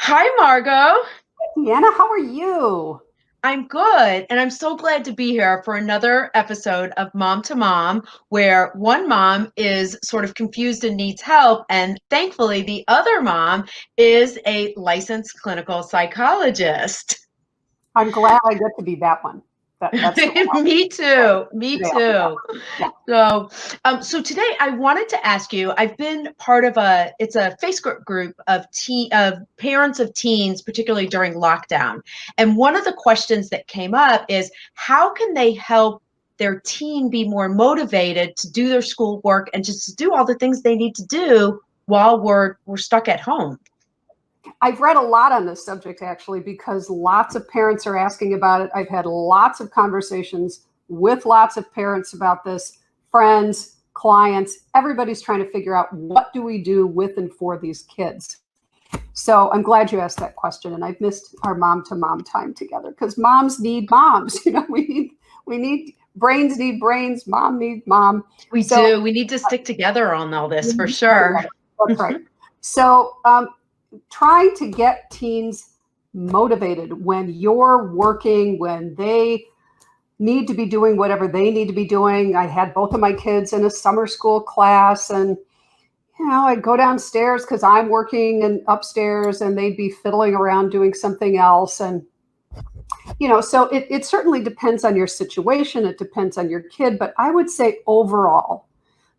Hi, Margot. Deanna, how are you? I'm good, and I'm so glad to be here for another episode of Mom to Mom, where one mom is sort of confused and needs help, and thankfully, the other mom is a licensed clinical psychologist. I'm glad I get to be that one. That's the one Me I'll too. Me today. I'll be that too. one. Yeah. So today I wanted to ask you. I've been part of it's a Facebook group of parents of teens, particularly during lockdown. And one of the questions that came up is how can they help their teen be more motivated to do their schoolwork and just to do all the things they need to do while we're stuck at home. I've read a lot on this subject actually because lots of parents are asking about it. I've had lots of conversations with lots of parents about this, friends, clients, everybody's trying to figure out what do we do with and for these kids. So I'm glad you asked that question, and I've missed our mom to mom time together because moms need moms. We need brains need brains, mom needs mom. We So do. We need to stick together on all this we for need to come sure. together. That's right. So trying to get teens motivated when you're working, when they need to be doing whatever they need to be doing. I had both of my kids in a summer school class, and I'd go downstairs because I'm working and upstairs, and they'd be fiddling around doing something else. And, so it certainly depends on your situation. It depends on your kid. But I would say overall,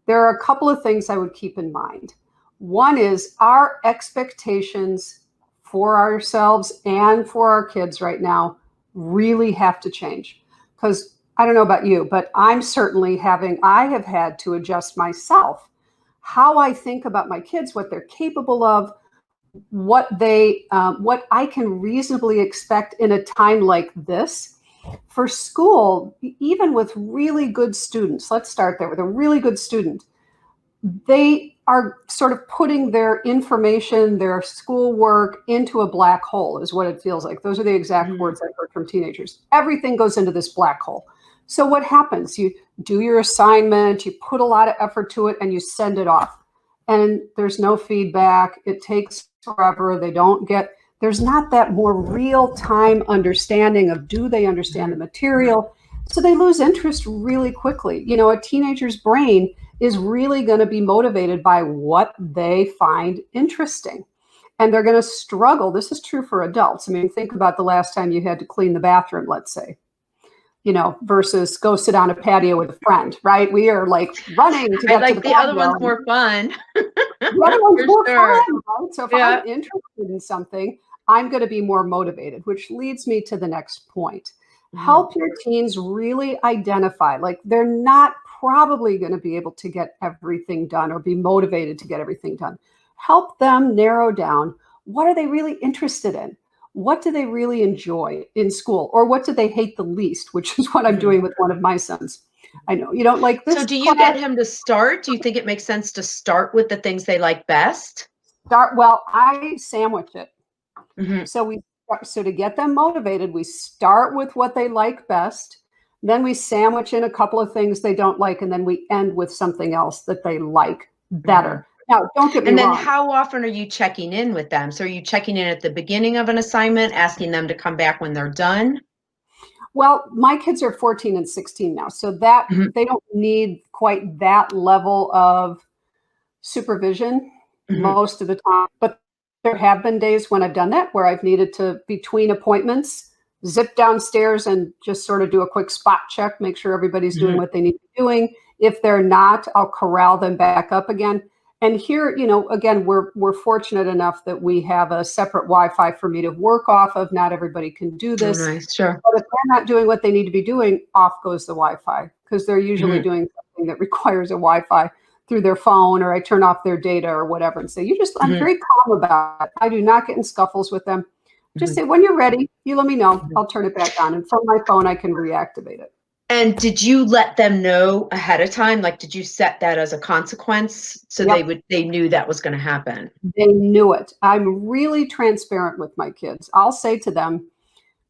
there are a couple of things I would keep in mind. One is our expectations for ourselves and for our kids right now really have to change. Because I don't know about you, but I have had to adjust myself how I think about my kids, what they're capable of, what I can reasonably expect in a time like this. For school, even with really good students, let's start there with a really good student. They are sort of putting their information, their schoolwork into a black hole, is what it feels like. Those are the exact words I've heard from teenagers. Everything goes into this black hole. So what happens? You do your assignment, you put a lot of effort to it, and you send it off. And there's no feedback. It takes forever. There's not that more real time understanding of do they understand the material? So they lose interest really quickly. A teenager's brain is really going to be motivated by what they find interesting. And they're going to struggle. This is true for adults. I mean, think about the last time you had to clean the bathroom, let's say, versus go sit on a patio with a friend, right? We are like running to I get to like the the other patio. one's more fun. The other one's For more sure. fun, right? So if Yeah. I'm interested in something, I'm going to be more motivated, which leads me to the next point. Help your teens really identify, like they're not probably going to be able to get everything done or be motivated to get everything done. Help them narrow down what are they really interested in? What do they really enjoy in school? Or what do they hate the least, which is what I'm doing with one of my sons. I know you don't like So this do you class. get him to start? Do you think it makes sense to start with the things they like best? Well, I sandwich it. Hmm. So to get them motivated, we start with what they like best. Then we sandwich in a couple of things they don't like, and then we end with something else that they like better. Now, don't get me And then wrong. how often are you checking in with them? So are you checking in at the beginning of an assignment, asking them to come back when they're done? Well, my kids are 14 and 16 now, so that Mhm. they don't need quite that level of supervision Mhm. most of the time. But there have been days when I've done that, where I've needed to, between appointments, zip downstairs and just sort of do a quick spot check, make sure everybody's doing Mhm. what they need to be doing. If they're not, I'll corral them back up again. And here, again, we're fortunate enough that we have a separate Wi-Fi for me to work off of. Not everybody can do Oh, this. nice. Sure. But if they're not doing what they need to be doing, off goes the Wi-Fi, because they're usually Mhm. doing something that requires a Wi-Fi through their phone, or I turn off their data or whatever and say, I'm Mhm. very calm about it. I do not get in scuffles with them. Just Mhm. say, when you're ready, you let me know. Mhm. I'll turn it back on. And from my phone, I can reactivate it. And did you let them know ahead of time? Like, did you set that as a consequence so Yep. they knew that was going to happen? They knew it. I'm really transparent with my kids. I'll say to them,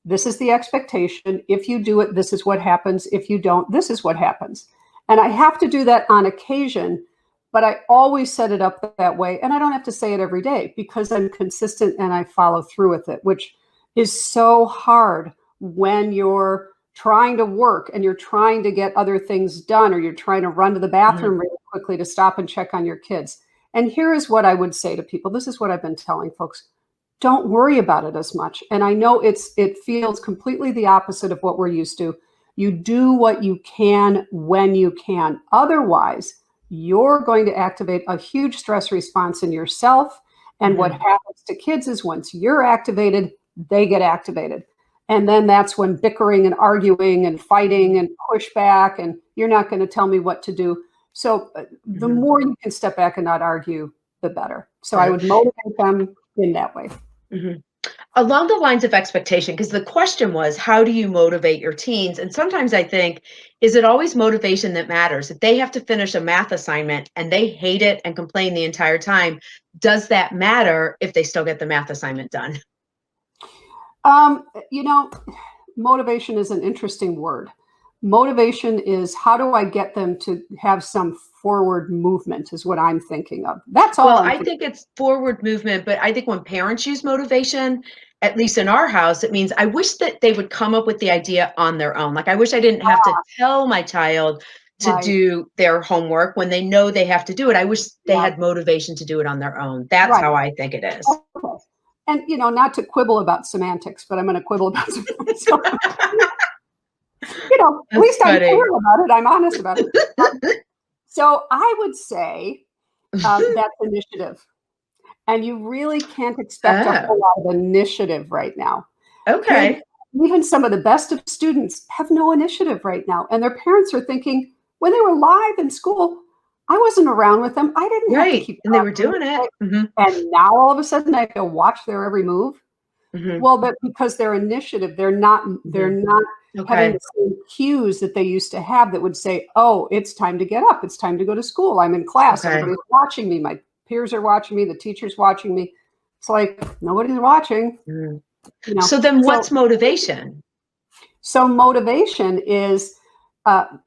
this is the expectation. If you do it, this is what happens. If you don't, this is what happens. And I have to do that on occasion. but I always set it up that way. And I don't have to say it every day because I'm consistent and I follow through with it, which is so hard when you're trying to work and you're trying to get other things done, or you're trying to run to the bathroom really quickly to stop and check on your kids. And here is what I would say to people. This is what I've been telling folks. Don't worry about it as much. And I know it feels completely the opposite of what we're used to. You do what you can when you can. Otherwise, you're going to activate a huge stress response in yourself. And what happens to kids is once you're activated, they get activated. And then that's when bickering and arguing and fighting and pushback, and you're not going to tell me what to do. So the more you can step back and not argue, the better. So I would motivate them in that way. Along the lines of expectation, because the question was, how do you motivate your teens? And sometimes I think, is it always motivation that matters? If they have to finish a math assignment and they hate it and complain the entire time, does that matter if they still get the math assignment done? You know, motivation is an interesting word. Motivation is, how do I get them to have some forward movement is what I'm thinking of. That's all. Well, I think it's forward movement, but I think when parents use motivation, at least in our house, it means I wish that they would come up with the idea on their own. Like I wish I didn't have to tell my child to do their homework when they know they have to do it. I wish they had motivation to do it on their own. That's how I think it is. Okay. And, you know, not to quibble about semantics, but I'm going to quibble about semantics. You know, at least I'm clear about it. I'm honest about it. So I would say that's initiative. And you really can't expect a whole lot of initiative right now. Okay. Even some of the best of students have no initiative right now. And their parents are thinking, when they were live in school, I wasn't around with them. I didn't have to keep and they were doing it. And now all of a sudden I have to watch their every move. Well, but because their initiative, they're not having the same cues that they used to have that would say, oh, it's time to get up. It's time to go to school. I'm in class. Everybody's watching me. My peers are watching me. The teacher's watching me. It's like, nobody's watching. You know? So then what's motivation? So motivation is,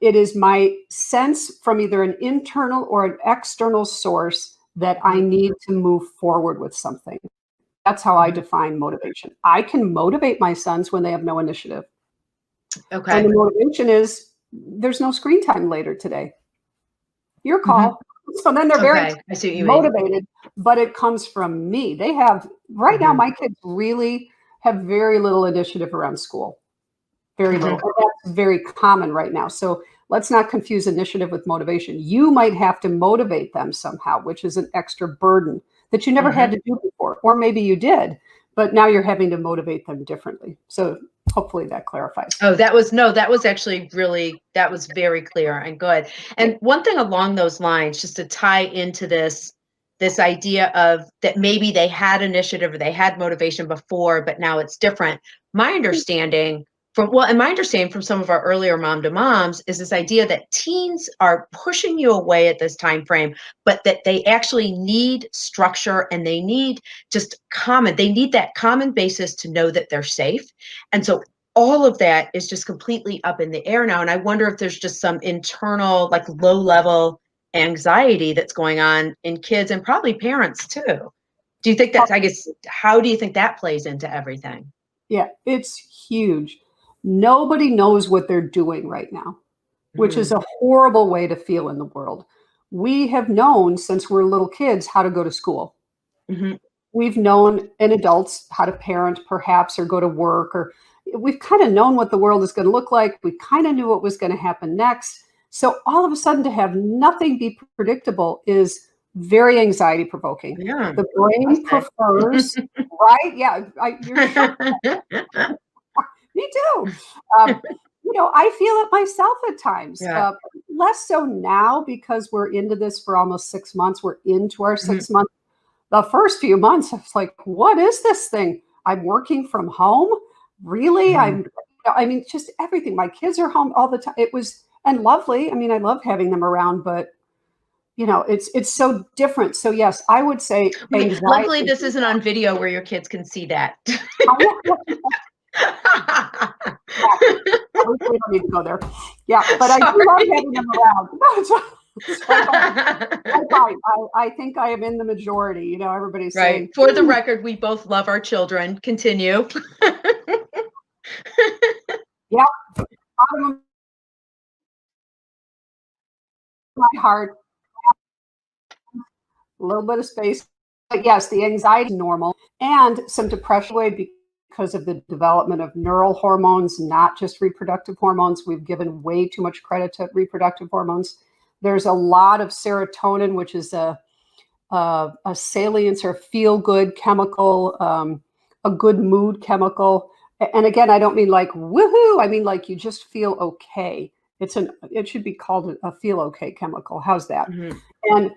it is my sense from either an internal or an external source that I need to move forward with something. That's how I define motivation. I can motivate my sons when they have no initiative. Okay. And the motivation is, there's no screen time later today. Your call. So then they're very motivated, but it comes from me. They have, right now, my kids really have very little initiative around school. Very little. And that's very common right now. So let's not confuse initiative with motivation. You might have to motivate them somehow, which is an extra burden that you never had to do before. Or maybe you did, but now you're having to motivate them differently. So hopefully that clarifies. Oh, that was actually really, that was very clear and good. And one thing along those lines, just to tie into this idea of that maybe they had initiative or they had motivation before, but now it's different. My understanding from some of our earlier Mom to Moms is this idea that teens are pushing you away at this time frame, but that they actually need structure and they need they need that common basis to know that they're safe. And so all of that is just completely up in the air now. And I wonder if there's just some internal, like low level anxiety that's going on in kids and probably parents too. Do you think that's, I guess, how do you think that plays into everything? Yeah, it's huge. Nobody knows what they're doing right now, which is a horrible way to feel in the world. We have known since we're little kids how to go to school. We've known in adults how to parent perhaps, or go to work, or we've kind of known what the world is going to look like. We kind of knew what was going to happen next. So all of a sudden to have nothing be predictable is very anxiety provoking. Yeah. The brain prefers, right? Yeah. You're Me too. You know, I feel it myself at times. Less so now because we're into this for almost 6 months. We're into our 6 months. The first few months, I was like, what is this thing? I'm working from home? Really? I mean, just everything. My kids are home all the time. It was, and lovely. I mean, I love having them around, but you know, it's so different. So yes, I would say anxiety. Luckily, this isn't on video where your kids can see that. We don't need to go there. Yeah, but I do love having them around. So I think I am in the majority. You know, everybody's Right. saying, For the record, we both love our children. Continue. yeah, bottom of my heart, a little bit of space. But yes, the anxiety is normal and some depression way because of the development of neural hormones, not just reproductive hormones. We've given way too much credit to reproductive hormones. There's a lot of serotonin, which is a salience or feel good chemical, a good mood chemical. And again, I don't mean like woohoo. I mean like you just feel okay. It should be called a feel okay chemical. How's that? Mm-hmm. And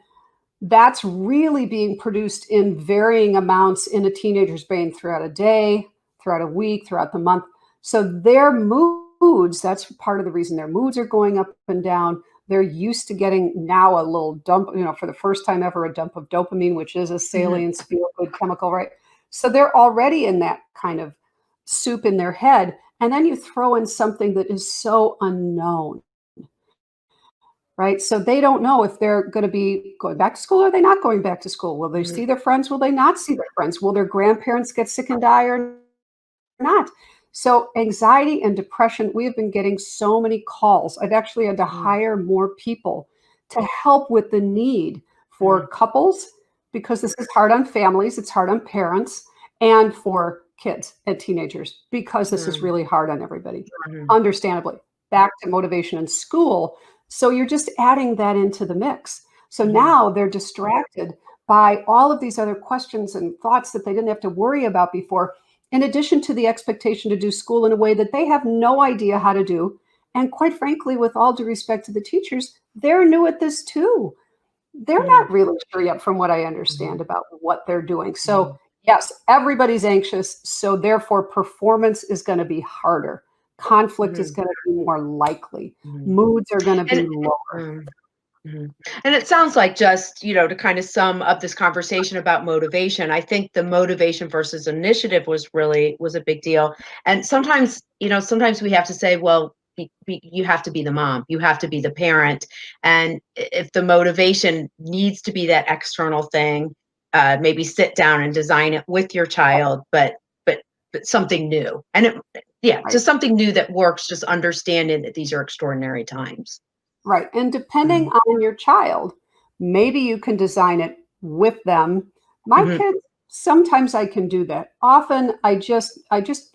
that's really being produced in varying amounts in a teenager's brain throughout a day, throughout a week, throughout the month. So their moods, that's part of the reason their moods are going up and down. They're used to getting now a little dump, for the first time ever, a dump of dopamine, which is a salience feel good chemical, right? So they're already in that kind of soup in their head. And then you throw in something that is so unknown, right? So they don't know if they're going to be going back to school or are they not going back to school. Will they see their friends? Will they not see their friends? Will their grandparents get sick and die or not? So anxiety and depression, we have been getting so many calls. I've actually had to hire more people to help with the need for couples, because this is hard on families, it's hard on parents, and for kids and teenagers, because this is really hard on everybody, understandably. Back to motivation in school. So you're just adding that into the mix. So now they're distracted by all of these other questions and thoughts that they didn't have to worry about before, in addition to the expectation to do school in a way that they have no idea how to do. And quite frankly, with all due respect to the teachers, they're new at this too. They're not really sure yet, from what I understand, about what they're doing. So yes, everybody's anxious. So therefore, performance is going to be harder. Conflict is going to be more likely. Moods are going to be lower. And it sounds like, just, to kind of sum up this conversation about motivation, I think the motivation versus initiative was a big deal. And sometimes we have to say, well, you have to be the mom, you have to be the parent. And if the motivation needs to be that external thing, maybe sit down and design it with your child, but something new. And just something new that works, just understanding that these are extraordinary times. Right. And depending on your child, maybe you can design it with them. My kids, sometimes I can do that. Often I just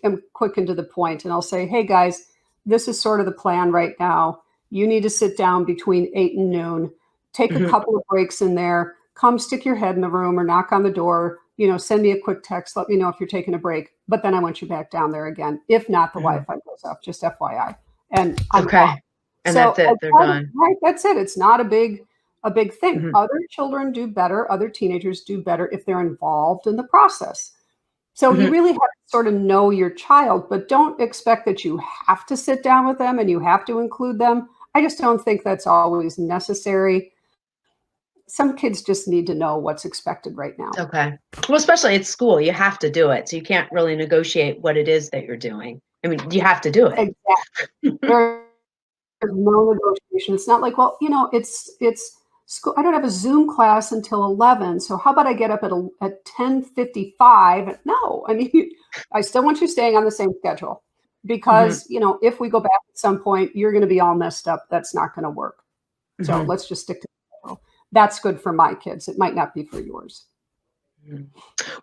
am quick and to the point, and I'll say, hey guys, this is sort of the plan right now. You need to sit down between 8 and noon, take a couple of breaks in there, come stick your head in the room or knock on the door, send me a quick text, let me know if you're taking a break. But then I want you back down there again. If not, the Wi-Fi goes off, just FYI. And I'm off. And so that's it. They're done. Right. That's it. It's not a big thing. Other children do better. Other teenagers do better if they're involved in the process. So you really have to sort of know your child, but don't expect that you have to sit down with them and you have to include them. I just don't think that's always necessary. Some kids just need to know what's expected right now. Okay. Well, especially at school, you have to do it. So you can't really negotiate what it is that you're doing. I mean, you have to do it. Exactly. There's no negotiation. It's not like, well, it's school. I don't have a Zoom class until 11. So how about I get up at 10:55? No, I mean, I still want you staying on the same schedule, because, if we go back at some point, you're going to be all messed up. That's not going to work. So let's just stick to the schedule. That's good for my kids. It might not be for yours.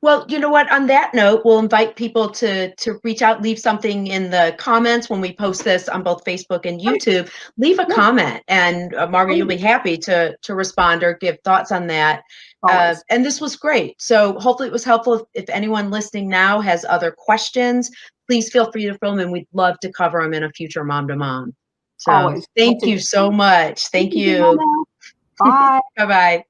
Well, you know what? On that note, we'll invite people to reach out, leave something in the comments when we post this on both Facebook and YouTube. Leave a comment, and Margaret, you'll be happy to respond or give thoughts on that. And this was great. So hopefully it was helpful. If anyone listening now has other questions, please feel free to fill them, and we'd love to cover them in a future Mom to Mom. So thank you so much. Thank you. Bye. Bye-bye.